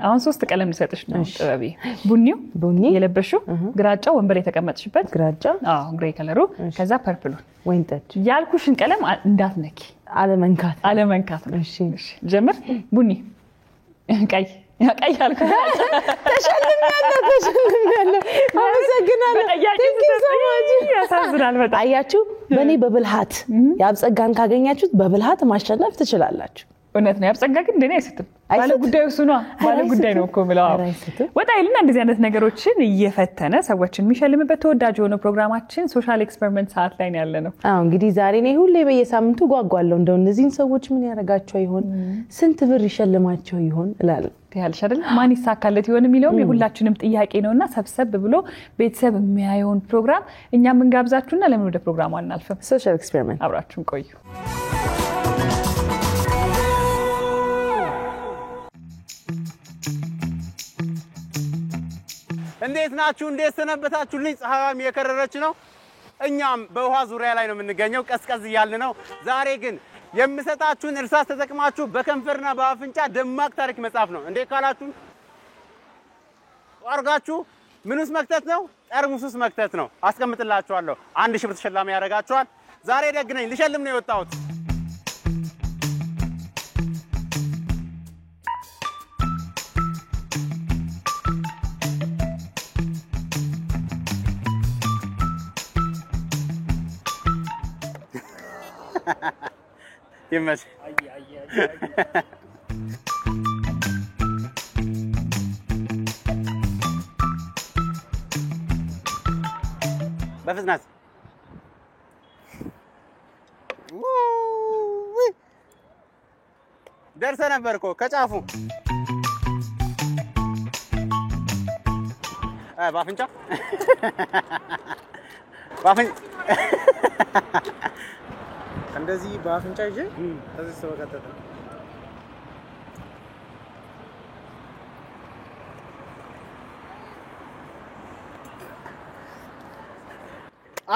አሁን ሶስት ቀለም ልሰጥሽ ነው ጥበቤ ቡኒው ቡኒ የለበሽው ግራጫው ወንበር የተቀመጥሽበት ግራጫ ግሬይ ከለሩ ከዛ ፐርፕሉ ወይን ጠጅ ያልኩሽን ቀለም እንዳትነኪ አለመንካት ነው እሺ ጀምር ቡኒ ቀይ ያልኩሽ ተሸልሜያለሁ አመሰግናለሁ ያሳዝናል በጣም አያችሁ በኔ በብልሃት ያብጸጋን ካገኛችሁት በብልሃት ማሸነፍ ትችላላችሁ እውነት ነው ያብጸጋ ግን እንደኔ አይስትም ባለ ጉዳዩ እሱ ነው ባለ ጉዳይ ነው እኮ ብለው ወጣ ይልና እንደዚህ አይነት ነገሮችን እየፈተነ ሰዎችን የሚሸልምበት ተወዳጅ የሆነ ፕሮግራማችን ሶሻል ኤክስፐሪመንት ሰዓት ላይ ነው ያለነው እንግዲህ ዛሬ ነው ሁሌ በየሳምንቱ ጓጓለሁ እንደው እነዚህን ሰዎች ምን ያረጋቸው ይሆን ስንት ብር ይሸልማቸው ይሆን እላለሁ ያልሽ አይደል ማን ይሳካለት ይሆን የሚለው የሁላችንም ጥያቄ ነውና ሰብሰብ ብሎ ቤተሰብ የሚያየውን ፕሮግራም እኛም እንጋብዛችሁና ለምን ወደ ፕሮግራሙ አናልፈም ሶሻል ኤክስፐሪመንት አብራችሁን ቆዩ እንዴት ናችሁ እንዴት ሰነበታችሁልኝ ፀሐያም የከረረች ነው እኛም በውሃ ዙሪያ ላይ ነው የምንገኘው ቀስቀዝ ይያልን ነው ዛሬ ግን የምሰጣችሁን እርሳስ ተጠቅማችሁ በከንፈርና በአፍንጫ ደማቅ ታሪክ መጻፍ ነው እንዴ ካላችሁ አርጋችሁ ምንስ መክተት ነው ጠርሙስስ መክተት ነው አስቀምጥላችኋለሁ 1000 ብር ተሸላሚ ያረጋችኋል ዛሬ ደግነኝ ልሸልም ነው የወጣሁት يمشي بفزناس درس نبركو كچافو بافنچا بافن እንደዚህ ባፍንጫ ይዤ ከዚህ ሰው ከተተ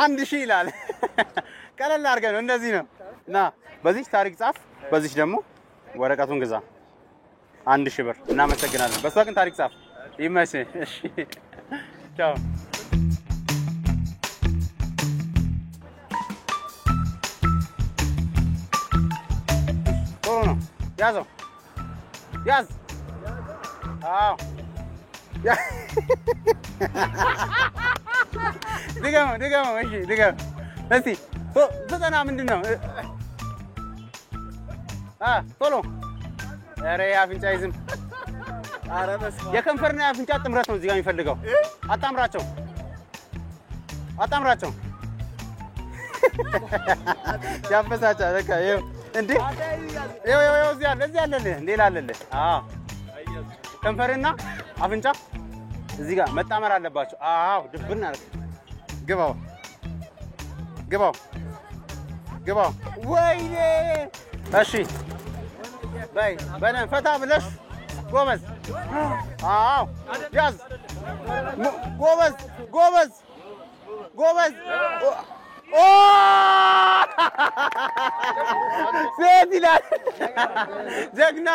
አንድ ሺህ ይላል ቀለል አድርገን ነው እንደዚህ ነው እና በዚህ ታሪክ ጻፍ በዚህ ደግሞ ወረቀቱን ግዛ 1000 ብር እናመሰግናለን በሷ ግን ታሪክ ጻፍ ይመሽ እሺ ቻው ያዘው ያዝ አዎ ድገም እሺ ድገም እስቲ ፈተና ምንድነው ቶሎ ኧረ አፍንጫ ይዝም ኧረ በስመ የከንፈርና አፍንጫ ጥምረት ነው እዚህ ጋር የሚፈልገው አጣምራቸው ያፈሳጫ በቃ ይኸው እንዴ ይኸው እዚህ አለ ሌላ አለ ከንፈርና አፍንጫ እዚህ ጋር መጣመር አለባቸው አዎ ድብና ግባው ወይኔ እሺ በይ በነን ፈታ ብለሽ ጎበዝ አዎ ያዝ ጎበዝ ሴትላል ጀግና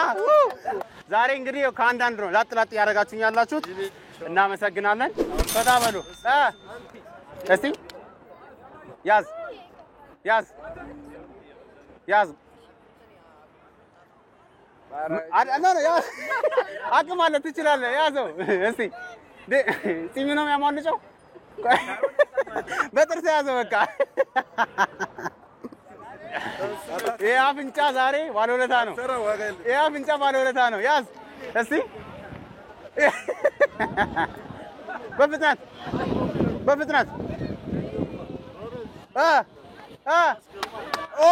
ዛሬ እንግዲህ ከአንዳንድ ነው ላጥላጥ ያረጋችሁኝ ያላችሁት እናመሰግናለን ፈታ በሉ እስቲ ያዝ አዳና ያዝ አቅም አለ ትችላለህ ያዘው እስቲ ሲሚ ነው ያሟልጨው በጥርስ ያዘው በቃ የአፍንጫ ዛሬ ባለውለታ ነው የአፍንጫ ባለውለታ ነው ያዝ እስቲ በፍጥነት ኦ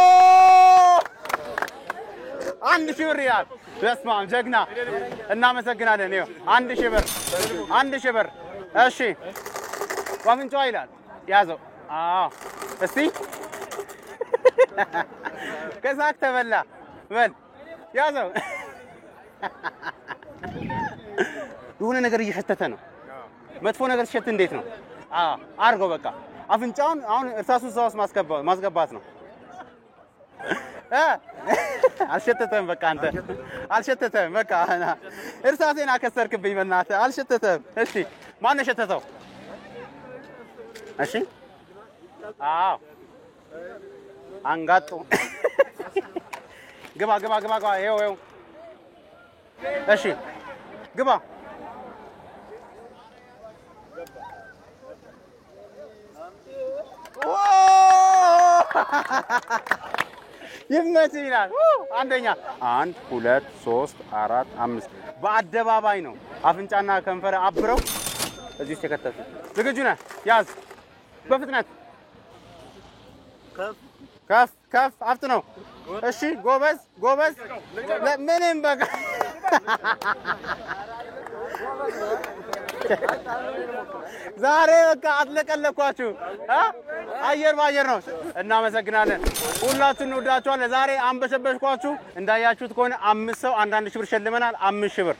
1000 ብር ያዝ በስማም ጀግና እናመሰግናለን ይኸው 1000 ብር እሺ ዋፍንጫው ይላል ያዘው አዎ እስቲ ከዛክ ተበላ በል ያዘው የሆነ ነገር እየሸተተ ነው መጥፎ ነገር ሲሸት እንዴት ነው አርገው በቃ አፍንጫውን አሁን እርሳሱን ሰውስ ማስገባት ነው አልሸተተም በቃ አንተ አልሸተተም በቃ እርሳሴን አከሰርክብኝ በእናትህ አልሸተተም እሺ ማን ሸተተው እሺ አዎ አንጋጡ ግባ ይኸው እሺ ግባ ይመችኛል አንደኛ 1 2 3 4 5 በአደባባይ ነው አፍንጫና ከንፈር አብረው እዚህ ተከተቱ ዝግጁ ነህ ያዝ በፍጥነት ከፍ አፍጥ ነው እሺ ጎበዝ ምንም በቃ ዛሬ በቃ አትለቀለኳችሁ አየር ባየር ነው እናመሰግናለን ሁላችሁን እንወዳችኋለን ዛሬ አንበሸበሽኳችሁ እንዳያችሁት ከሆነ 5 ሰው አንዳንድ ሺህ ብር ሸልመናል 5000 ብር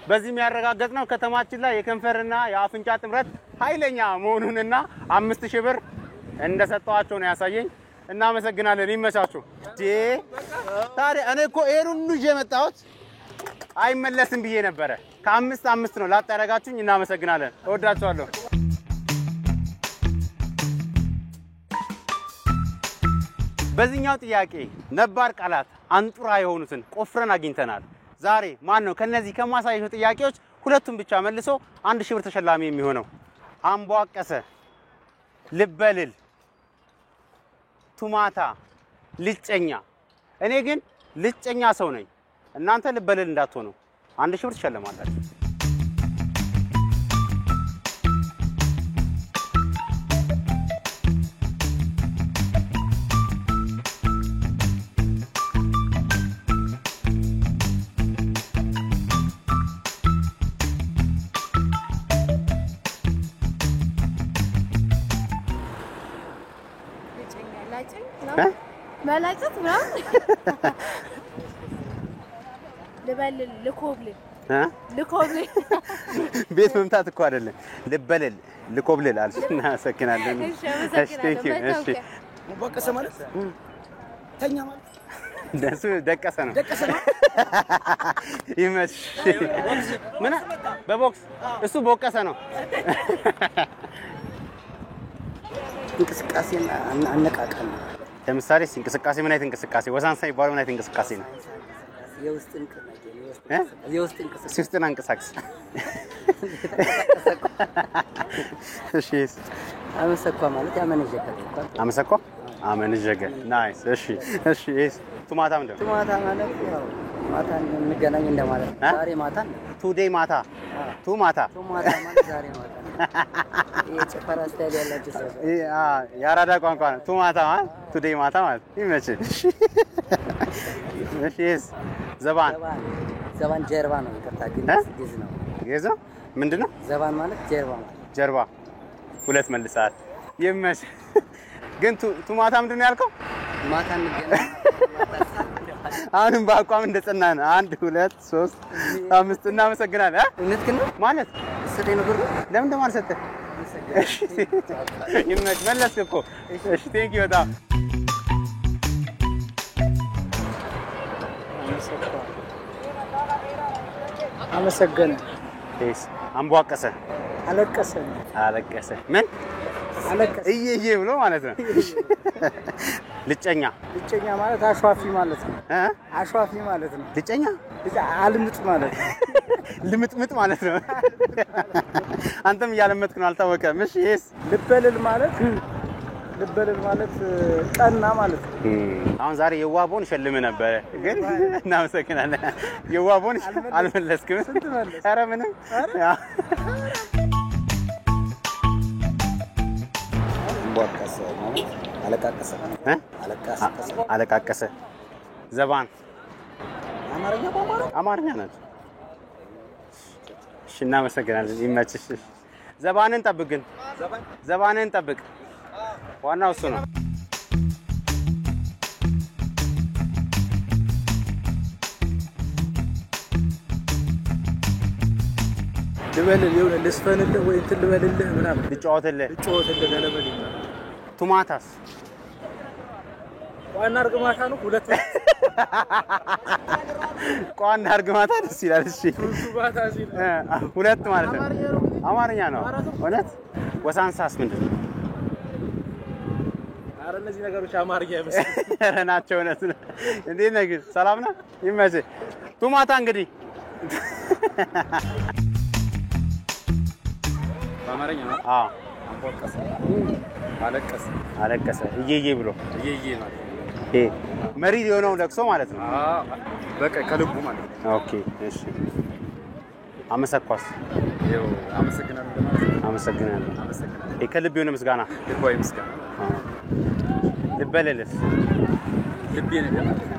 በዚህም ያረጋገጥነው ከተማችን ላይ የከንፈርና የአፍንጫ ጥምረት ኃይለኛ መሆኑንና 5000 ብር እንደሰጣቸው ነው ያሳየኝ እናመሰግናለን ይመቻችሁ ታዲያ እኔ እኮ ይሄን ሁሉ የመጣሁት አይመለስም ብዬ ነበር ከ5 ነው ላጣረጋችሁኝ እናመሰግናለን እወዳችኋለሁ በዚህኛው ጥያቄ ነባር ቃላት አንጡራ የሆኑትን ቆፍረን አግኝተናል ዛሬ ማን ነው ከነዚህ ከማሳየው ጥያቄዎች ሁለቱን ብቻ መልሶ 1000 ብር ተሸላሚ የሚሆነው አንቧቀሰ ልበልል ቱማታ ልጨኛ እኔ ግን ልጨኛ ሰው ነኝ እናንተ ልበልል እንዳትሆኑ 1000 ብር ተሸለማላችሁ መላጭት ነው ልበልል ልኮብልል ቤት መምታት እኮ አይደለም ልበልል ልኮብልል አልሽና ሰክናለን እሺ እሺ ቦቀሰ ማለት ተኛ ማለት ደሱ ደቀሰ ነው ይመች ምን በቦክስ እሱ ቦቀሰ ነው እንቅስቃሴና አነቃቃል ለምሳሌ እንቅስቃሴ ምን አይነት እንቅስቃሴ ወሳንሳ ይባላል ምን አይነት እንቅስቃሴ ነው የውስጥ እንቅስቃሴ ሲስተና እንቅስቃሴ እሺ አመሰኳ ማለት አመነጀገ ናይስ እሺ ቱማታ ምንድነው ቱማታ ማለት ያው ማታ እንገናኝ እንደማለት ዛሬ ማታ ቱዴይ ማታ ቱማታ ማለት ዛሬ ማታ የጭፈራ ስታይል ያላችሁ ሰው ያራዳ ቋንቋ ነው ቱማታ ማለት ቱዴይ ማታ ማለት ይመች እሺ ዘባን ጀርባ ነው ይከታ ግን ጊዜ ነው ጌዛ ምንድነው ዘባን ማለት ጀርባ ሁለት መልሳት ይመች ግን ቱማታ ምንድነው ያልከው ማታ እንገናኝ አሁንም በአቋም እንደጸናን 1 2 3 5 እናመሰግናለን እውነት ግን ማለት ሰደኝ ነው ለምን ደሞ አልሰጠህ እሺ ይመች መለስክ እኮ እሺ ቴንክ ዩ በጣም አመሰገነ እሺ አንቧቀሰ አለቀሰ ምን አለቀሰ እየየ ብሎ ማለት ነው ልጨኛ ማለት አሽዋፊ ማለት ነው አሽዋፊ ማለት ነው ልጨኛ አልምጥ ማለት ልምጥምጥ ማለት ነው አንተም ያለመጥክ ነው አልታወቀም እሺ ልበልል ማለት ቀና ማለት ነው አሁን ዛሬ የዋቦን ሸልም ነበር ግን እናመሰግናለን የዋቦን አልመለስክም ኧረ ምንም ቦቀሰ አለቃቀሰ ዘባን አማርኛ ናት እሺ እናመሰግናለን ይመችሽ ዘባንን ጠብቅ ዋናው እሱ ነው ልበልል ይኸውልህ ልስፈንልህ ወይ እንትን ልበልልህ ምናምን ልጫወትልህ ለለበል ቱማታስ ዋና እርግማታ ነው ሁለት ቋና እርግማታ ደስ ይላል እሺ ሁለት ማለት ነው አማርኛ ነው እውነት ወሳንሳስ ምንድነው አረ እነዚህ ነገሮች አማርኛ አይመስልም ረናቸው እውነት ነው እንዴት ነህ ግን ሰላም ነህ ይመችህ ቱማታ እንግዲህ በአማርኛ ነው አዎ አንቆቀስ አለቀሰ እየዬ ብሎ እየዬ ማለት መሪ የሆነው ለቅሶ ማለት ነው በቃ ከልቡ ማለት ነው ኦኬ እሺ አመሰኳስ ይኸው አመሰግናለሁ ከልብ የሆነ ምስጋና ልባዊ ምስጋና ልበልልስ ልቤን እንደማለት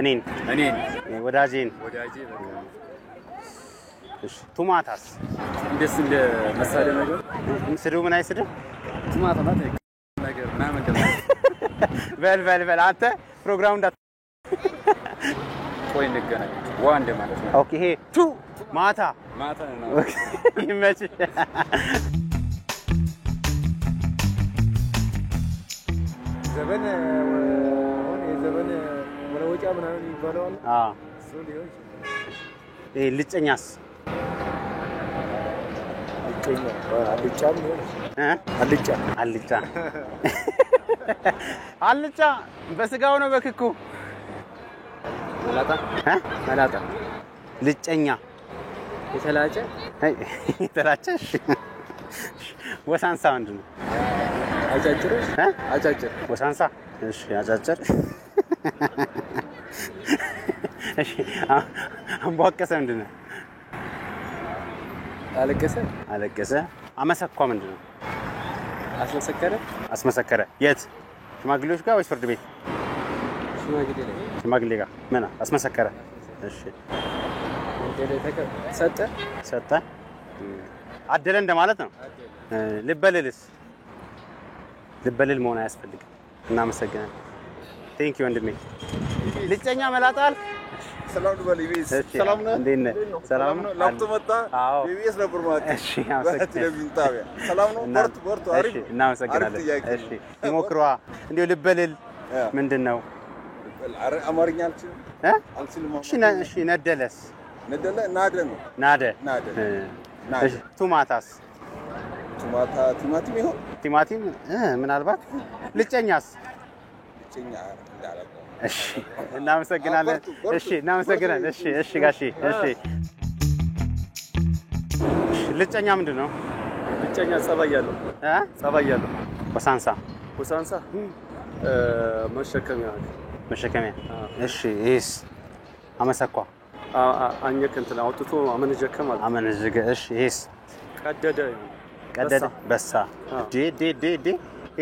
እኔን ወዳጄን እሺ ቱማታስ እንደስ እንደ መሳለ ነገር ስድብ ምን አይስድብ ቱማታ ማለት ነገር ምናምን በል አንተ ፕሮግራሙ እንዳት ቆይ እንገናኝ ዋንደ ማለት ነው ኦኬ ይሄ ቱ ማታ ነው ይመች ዘበን ወለወጫ ምናምን ይባላል እሱ ሊሆን ልጨኛስ አልጫ በስጋው ነው በክኩ መላጣ ልጨኛ የተላጨ ወሳንሳ ምንድነው አጫጭር ወሳንሳ እሺ አጫጭር እሺ አንቧቀሰ ምንድነው አለቀሰ አመሰኳ ምንድነው አስመሰከረ የት ሽማግሌዎች ጋር ወይስ ፍርድ ቤት ሽማግሌ ጋር ምን አስመሰከረ እሺ ሰጠ አደለ እንደማለት ነው ልበልልስ ልበልል መሆን አያስፈልግም እናመሰግናለን ቴንክ ዩ ወንድሜ ልጨኛ መላጣል ሰላም ነው በሊቢስ ሰላም ነው እንዴት ነህ ሰላም ነው ላፕቶ መጣ ቢቢኤስ ነበር ማለት እሺ አመሰግናለሁ ሰላም ነው ወርት አሪፍ እናመሰግናለን እሺ ይሞክሯ እንዴው ልበልል ምንድነው አማርኛ አልችልም እሺ ነደለስ ናደ ነው ናደ እሺ ቱማታስ ቲማቲም ይሁን ቲማቲም ምናልባት ልጨኛስ እንዳላቀው እሺ እናመሰግናለን እሺ ጋሺ እሺ ልጨኛ ምንድነው ልጨኛ ጸባይ ያለው ወሳንሳ መሸከሚያ እሺ ይስ አመሰኳ አኘክ እንትን አውጥቶ አመነጀከ እሺ ይስ ቀደደ በሳ ዲ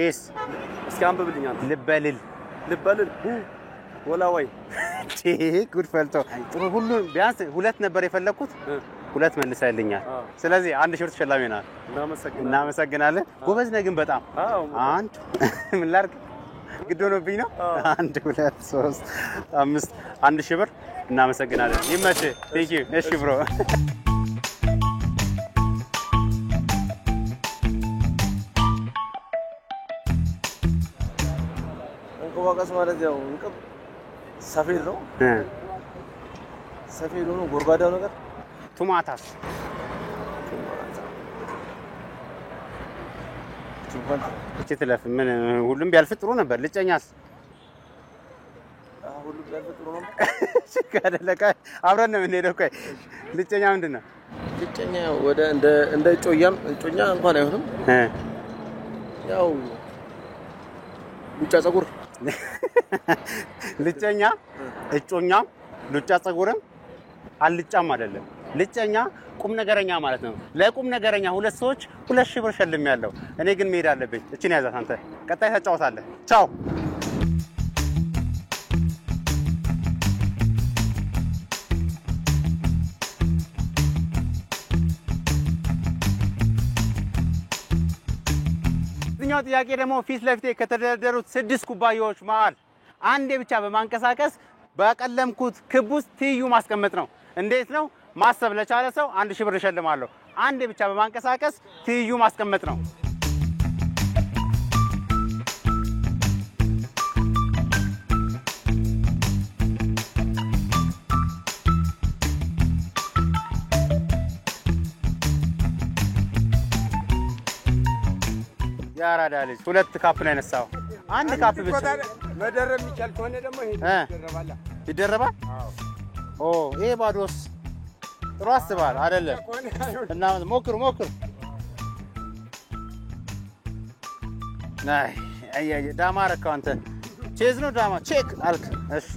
ይስ እስኪ አንብብልኝ አንተ ልበልል ወላዋይ ጉድ ፈልቶ ጥሩ ሁሉ ቢያንስ ሁለት ነበር የፈለኩት ሁለት መልሰልኛል ስለዚህ አንድ ሺህ ብር ተሸላሚ ናት እናመሰግናለን ጎበዝ ነህ ግን በጣም አንድ ምን ላድርግ ግድ ሆኖብኝ ነው 1 2 3 5 አንድ ሺህ ብር እናመሰግናለን ይመችህ ቴንክ ዩ እሺ ብሮ እንቆባቀስ ማለት ያው ሰፌድ ነው ጎርጓዳው ነገር ቱማታስ ትለፍ ምን ሁሉም ቢያልፍ ጥሩ ነበር ልጨኛስ ሁሉም ቢያልፍ ጥሩ ነው ካደለካ አብረን ነው የምንሄደው ቆይ ልጨኛ ምንድነው ልጨኛ ወደ እንደ እጮኛ እንኳን አይሆንም ያው ሉጫ ጸጉር ልጨኛ እጮኛም ሉጫ ጸጉርም አልጫም አይደለም ልጨኛ ቁም ነገረኛ ማለት ነው ለቁም ነገረኛ ሁለት ሰዎች 2000 ብር ሸልሜያለሁ እኔ ግን መሄድ አለብኝ እቺን ያዛት አንተ ቀጣይ ተጫወታለህ ቻው እኛው ጥያቄ ደግሞ ፊት ለፊቴ ከተደረደሩት 6 ኩባያዎች መሃል አንዴ ብቻ በማንቀሳቀስ በቀለምኩት ክብ ውስጥ ትይዩ ማስቀመጥ ነው እንዴት ነው ማሰብ ለቻለ ሰው 1000 ብር እሸልማለሁ አንዴ ብቻ በማንቀሳቀስ ትይዩ ማስቀመጥ ነው ያራዳ ልጅ 2 ካፕ ነው ያነሳው አንድ ካፕ ብቻ መደረብ የሚቻል ከሆነ ደግሞ ይሄ ይደረባል ይደረባል ኦ ይሄ ባዶስ ጥሩ አስባል አይደለ እና ሞክሩ ናይ አይ ዳማ ረካው አንተ ቼዝ ነው ዳማ ቼክ አልክ እሺ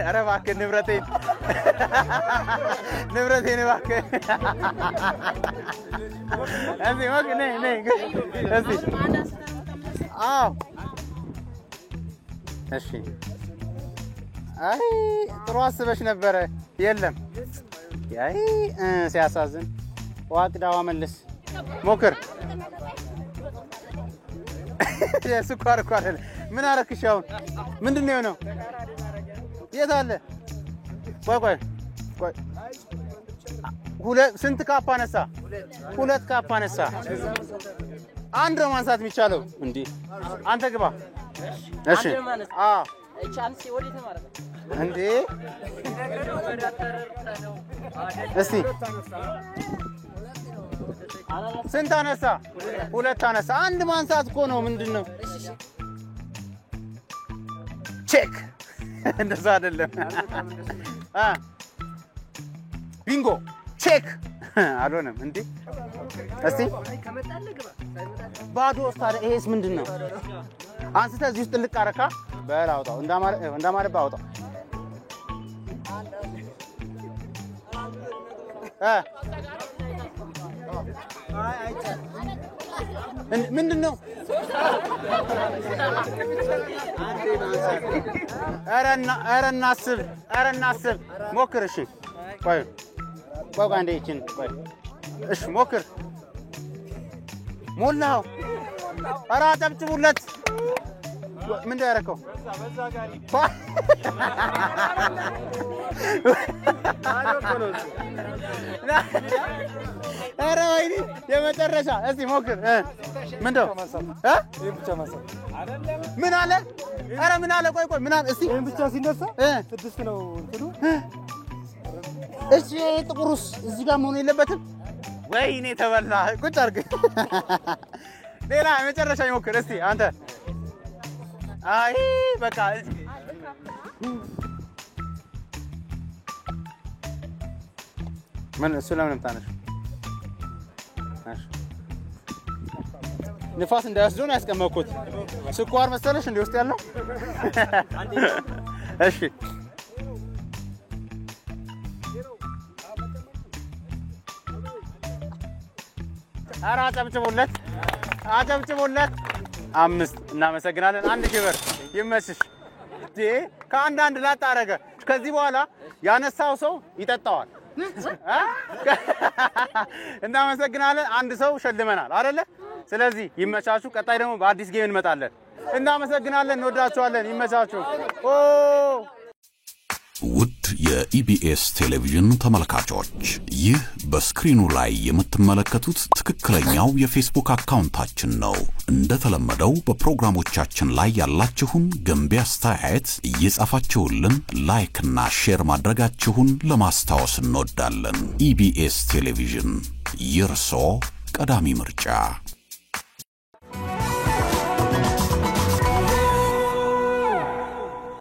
አረ እባክህ ንብረቴን እባክህ እዚህ ወግ ነይ እዚህ አዎ እሺ አይ ጥሩ አስበሽ ነበር የለም ያይ ሲያሳዝን ዋቅዳዋ መልስ ሞክር የስኳር እኮ አይደል ምን አረክሻው ምንድነው ነው የት አለ ቆይ ስንት ካፕ አነሳ 2 ካፕ አነሳ አንድ ነው ማንሳት የሚቻለው እንዴ አንተ ግባ እሺ ቻንስ ወዴት ነው ማለት እንዴ እስቲ ስንት አነሳ 2 አነሳ አንድ ማንሳት እኮ ነው ምንድነው ቼክ እንደዛ አይደለም ቢንጎ ቼክ አልሆነም እንዴ እስቲ ባዶ ታዲያ ይሄስ ምንድነው አንስተህ እዚህ ውስጥ ልቅ አረካ በላውጣው እንዳማረ ባውጣው ምንድነው ኧረ እናስብ ሞክር እሺ ቆይ አንዴ ይችን ቆይ እሺ ሞክር ሞላው ኧረ አጨብጭቡለት ምን ያረከው ኧረ ወይኔ የመጨረሻ እስቲ ሞክር ምንድነው ምን አለ ኧረ ምን አለ ቆይ ምን አለ እስቲ ይሄን ብቻ ሲነሳ 6 ነው እንትኑ እሺ ጥቁሩስ እዚህ ጋር መሆን የለበትም ወይኔ ተበላ ቁጭ አድርግ ሌላ የመጨረሻ ይሞክር እስቲ አንተ አይ በቃ ምን እሱ ለምን ታነሽ ንፋስ እንዳያስዞን ያስቀመጥኩት ስኳር መሰለሽ እንዴ ውስጥ ያለው እሺ ኧረ አጨብጭቡለት 5 እናመሰግናለን 1000 ብር ይመስሽ ከአንድ ላጣ አረገ ከዚህ በኋላ ያነሳው ሰው ይጠጣዋል እናመሰግናለን አንድ ሰው ሸልመናል አይደለ ስለዚህ ይመቻቹ ቀጣይ ደግሞ በአዲስ ጌም እንመጣለን እናመሰግናለን እንወዳችኋለን ይመቻቹ ውድ የኢቢኤስ ቴሌቪዥን ተመልካቾች ይህ በስክሪኑ ላይ የምትመለከቱት ትክክለኛው የፌስቡክ አካውንታችን ነው እንደተለመደው በፕሮግራሞቻችን ላይ ያላችሁን ገንቢ አስተያየት እየጻፋችሁልን ላይክ እና ሼር ማድረጋችሁን ለማስታወስ እንወዳለን ኢቢኤስ ቴሌቪዥን የርሶ ቀዳሚ ምርጫ